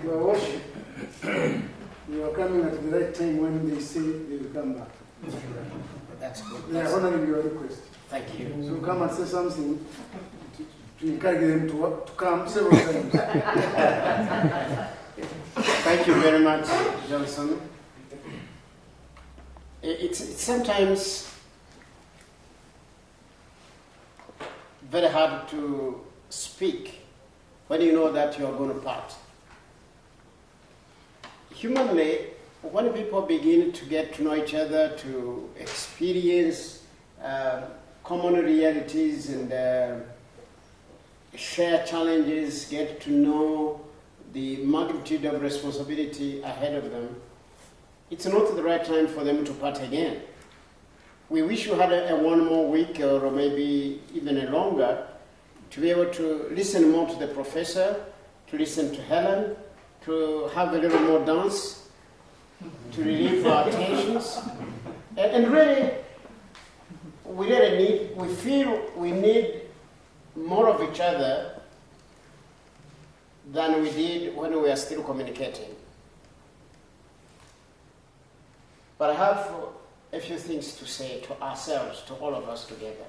Your worship, you are coming at the right time when they say they will come back. That's good. They are honoring your request. Thank you. So come and say something to encourage them to come several times. Thank you very much, Johnson. It's sometimes very hard to speak when you know that you are going to part. Humanly, when people begin to get to know each other, to experience common realities and share challenges, get to know the magnitude of responsibility ahead of them, it's not the right time for them to part again. We wish you had a one more week or maybe even a longer to be able to listen more to the professor, to listen to Helène, to have a little more dance, to relieve our tensions. And really, we feel we need more of each other than we did when we were still communicating. But I have a few things to say to ourselves, to all of us together.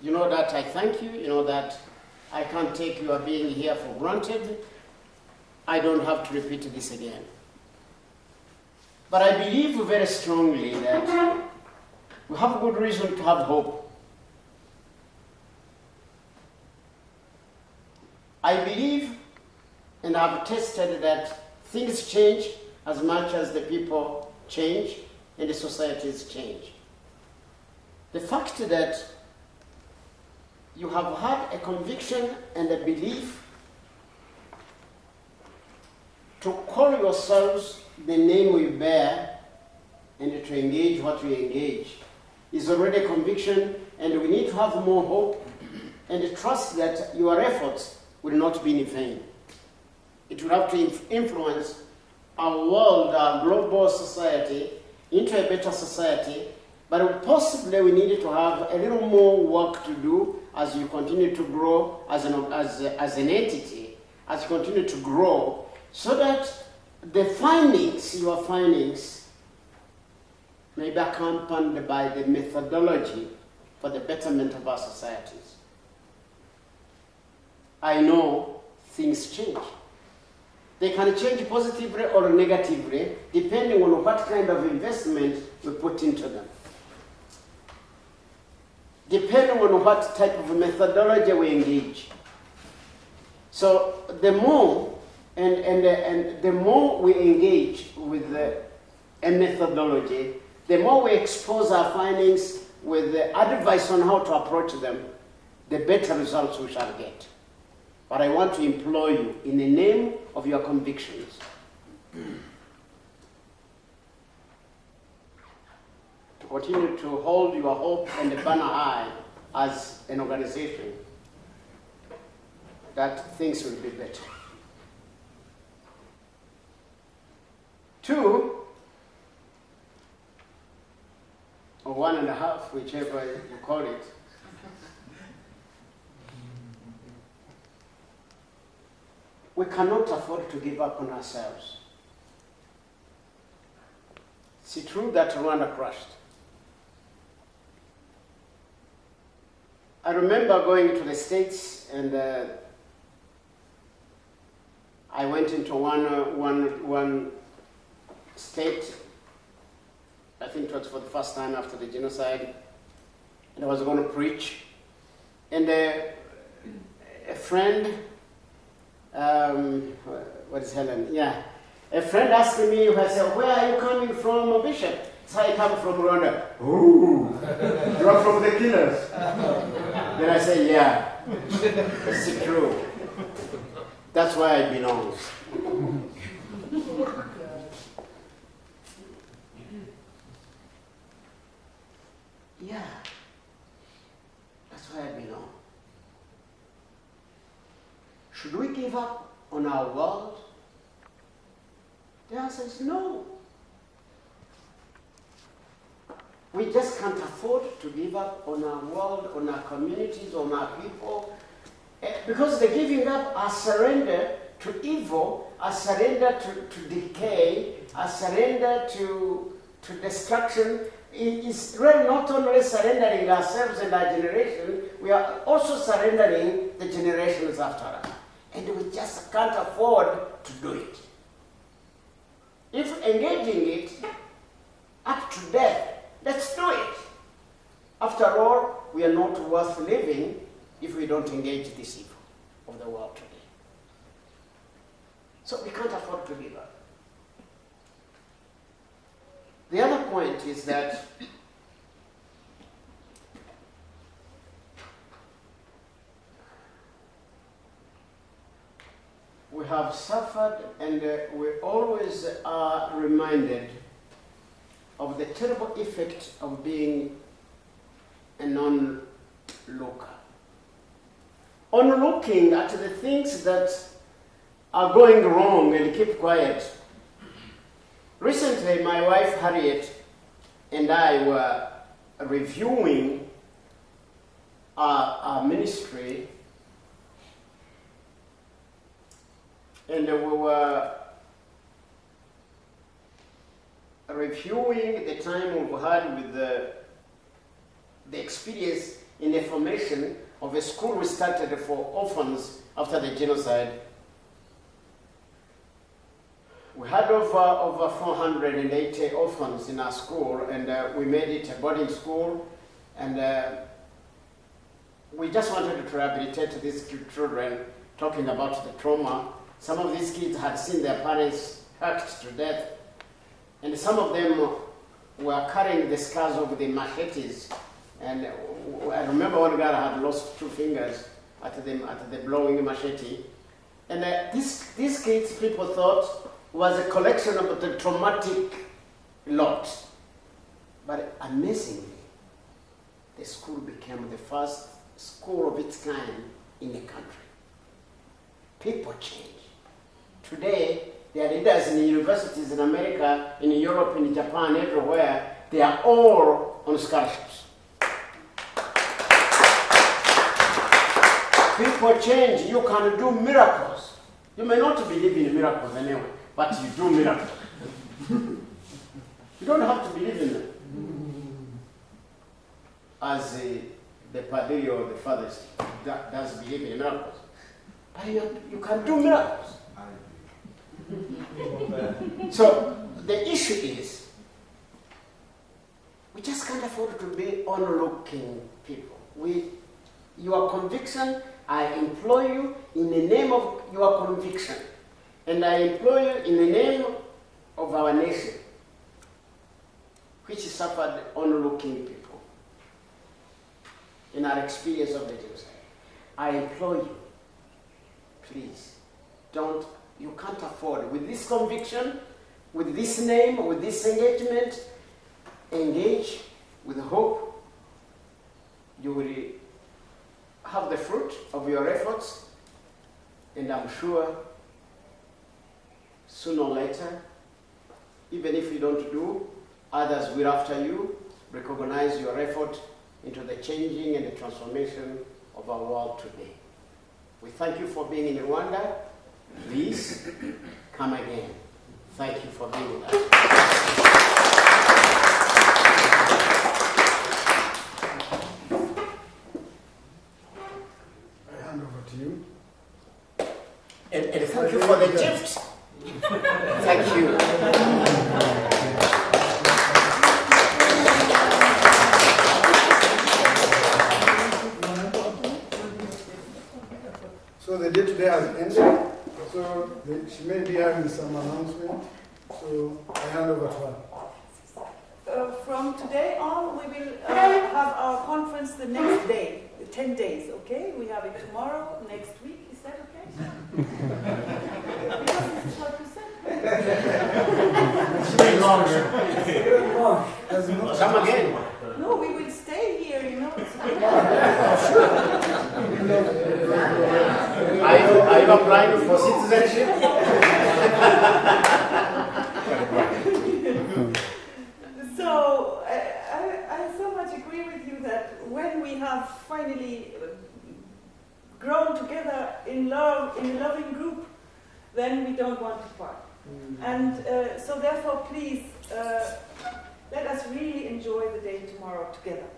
You know that I thank you. You know that I can't take your being here for granted. I don't have to repeat this again. But I believe very strongly that we have a good reason to have hope. I believe and I've tested that things change as much as the people change and the societies change. The fact that you have had a conviction and a belief to call yourselves the name we bear and to engage what we engage is already a conviction, and we need to have more hope and trust that your efforts will not be in vain. It will have to influence our world, our global society, into a better society, but possibly we need to have a little more work to do as you continue to grow as an entity, as you continue to grow, so that the findings, your findings, may be accompanied by the methodology for the betterment of our societies. I know things change. They can change positively or negatively, depending on what kind of investment we put into them. Depending on what type of methodology we engage. So the more and the more we engage with a methodology, the more we expose our findings with the advice on how to approach them, the better results we shall get. But I want to implore you, in the name of your convictions, to continue to hold your hope and the banner high as an organization, that things will be better. 2, or 1.5, whichever you call it, we cannot afford to give up on ourselves. It's true that Rwanda crashed. I remember going to the States, and I went into one state. I think it was for the first time after the genocide, and I was going to preach. And a friend, what is Helène? Yeah. A friend asked me, I said, "Where are you coming from, Bishop?" So I come from Rwanda. "Ooh, you are from the killers." Then I said, "Yeah, it's true. That's where I belong." Yeah, that's where I belong. Should we give up on our world? The answer is no. We just can't afford to give up on our world, on our communities, on our people, Because the giving up, a surrender to evil, a surrender to decay, a surrender to destruction, is really not only surrendering ourselves and our generation, we are also surrendering the generations after us. And we just can't afford to do it. If engaging it up to death, let's do it. After all, we are not worth living if we don't engage this evil of the world today. So we can't afford to give up. The other point is that we have suffered, and we always are reminded of the terrible effect of being a non-looker. On looking at the things that are going wrong and keep quiet. Recently, my wife Harriet and I were reviewing our ministry, and we were reviewing the time we've had with the experience in the formation of a school we started for orphans after the genocide. We had over 480 orphans in our school, and we made it a boarding school, and we just wanted to rehabilitate these children, talking about the trauma. Some of these kids had seen their parents hacked to death, and some of them were carrying the scars of the machetes. And I remember one girl had lost 2 fingers at the blowing machete. And these kids, people thought, was a collection of the traumatic lot. But amazingly, the school became the first school of its kind in the country. People change. Today, there are leaders in the universities in America, in Europe, in Japan, everywhere. They are all on scholarships. People change. You can do miracles. You may not believe in miracles anyway, but you do miracles. You don't have to believe in them. As the padre or the father does believe in miracles. But you can do miracles. So the issue is, we just can't afford to be onlooking people. Your conviction, I implore you in the name of your conviction, and I implore you in the name of our nation, which suffered onlooking people in our experience of the genocide. I implore you, please, you can't afford, with this conviction, with this name, with this engagement, engage with hope. You will have the fruit of your efforts, and I'm sure sooner or later, even if you don't do, others will after you recognize your effort into the changing and the transformation of our world today. We thank you for being in Rwanda. Please come again. Thank you for being with us. I hand over to you. And thank you for the gift. Thank you. So the day today has ended. So she may be having some announcement. So I hand over to her. From today on, we will have our conference the next day, 10 days, okay? We have it tomorrow, next week. Is that okay? Because this is what you said. Come again. No, we will stay here, you know. Are you applying for citizenship? So I so much agree with you that when we have finally grown together in love, in a loving group, then we don't want to part. And so therefore, please, let us really enjoy the day tomorrow together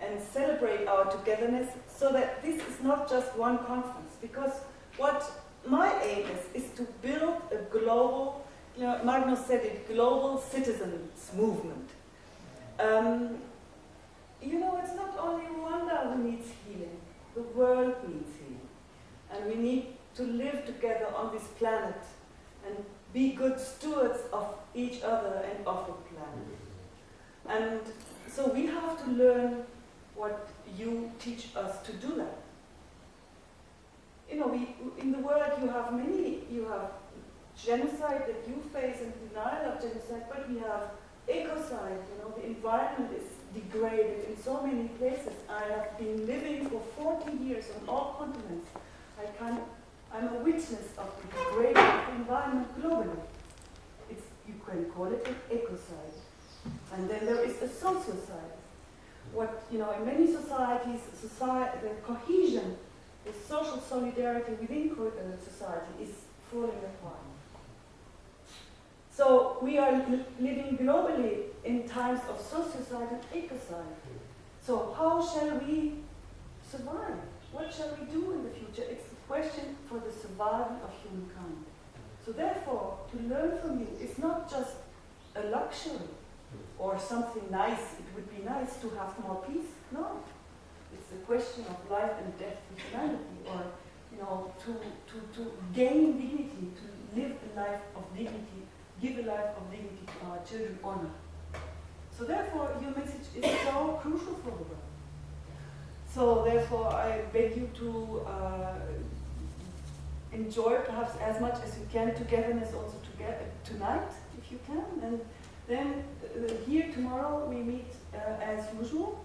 and celebrate our togetherness so that this is not just one conference. Because what my aim is to build a global, Magnus said it, global citizens movement. It's not only Rwanda who needs healing, the world needs healing. And we need to live together on this planet and be good stewards of each other and of the planet. And so we have to learn what you teach us to do that. In the world you have genocide that you face and denial of genocide, but we have ecocide, the environment is degraded in so many places. I have been living for 40 years on all continents. I'm a witness of the degrading of the environment globally. You can call it an ecocide. And then there is a social side. In many societies, the cohesion, the social solidarity within society is falling apart. So we are living globally in times of sociocide and ecocide. So how shall we survive? What shall we do in the future? It's a question for the survival of humankind. So therefore, to learn from you is not just a luxury or something nice. It would be nice to have more peace. No. It's a question of life and death for humanity, or to gain dignity, to live a life of dignity, give a life of dignity to our children, honor. So therefore, your message is so crucial for the world. So therefore, I beg you to enjoy perhaps as much as you can togetherness also tonight, if you can. And then here tomorrow we meet as usual.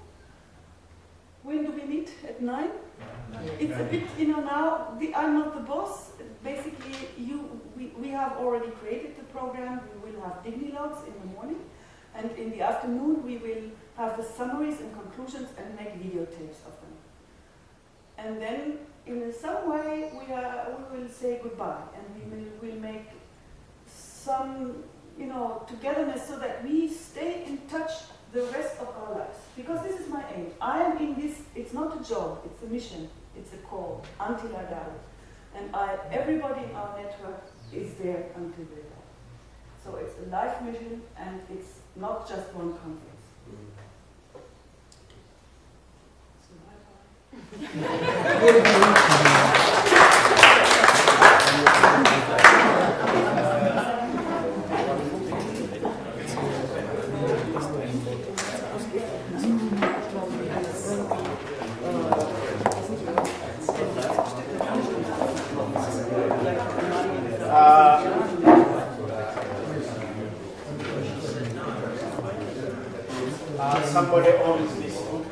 When do we meet? At 9? It's a bit, now, I'm not the boss. Basically, we have already created the program. We will have Dignilogues in the morning. And in the afternoon, we will have the summaries and conclusions and make videotapes of them. And then, in some way, we will say goodbye. And we will make some, togetherness so that we stay in touch the rest of our lives. Because this is my aim. I am in this, it's not a job, it's a mission, it's a call, until I die. And everybody in our network is there until they die. So it's a life mission, and it's not just one conference. So somebody owns this book.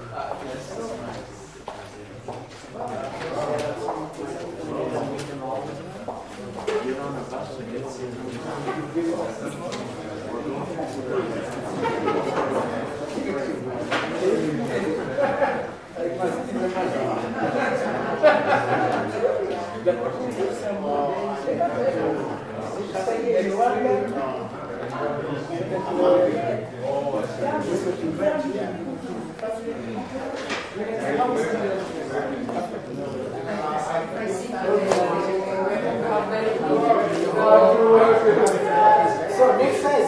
So next time,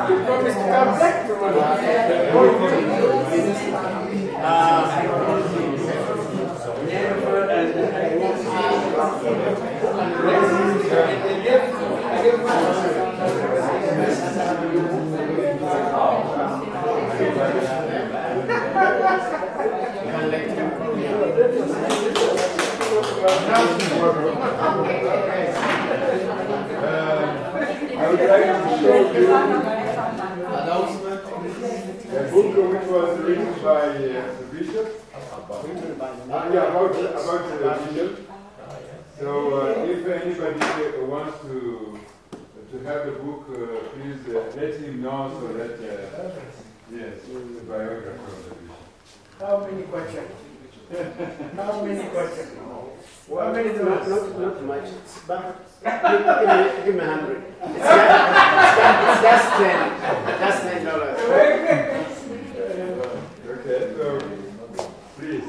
you promise to come back to I would like to show you a book which was written by the bishop. About the bishop. So if anybody wants to have the book, please let him know so that, yes, the biographer of the bishop. How many questions? How many questions? How many Not, dollars? not much. It's about, give me 100. It's just 10. Just $10. Okay, so please.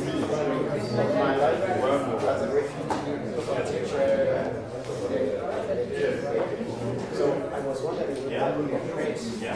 My life as a refugee. So I was wondering if that would be great. Yeah.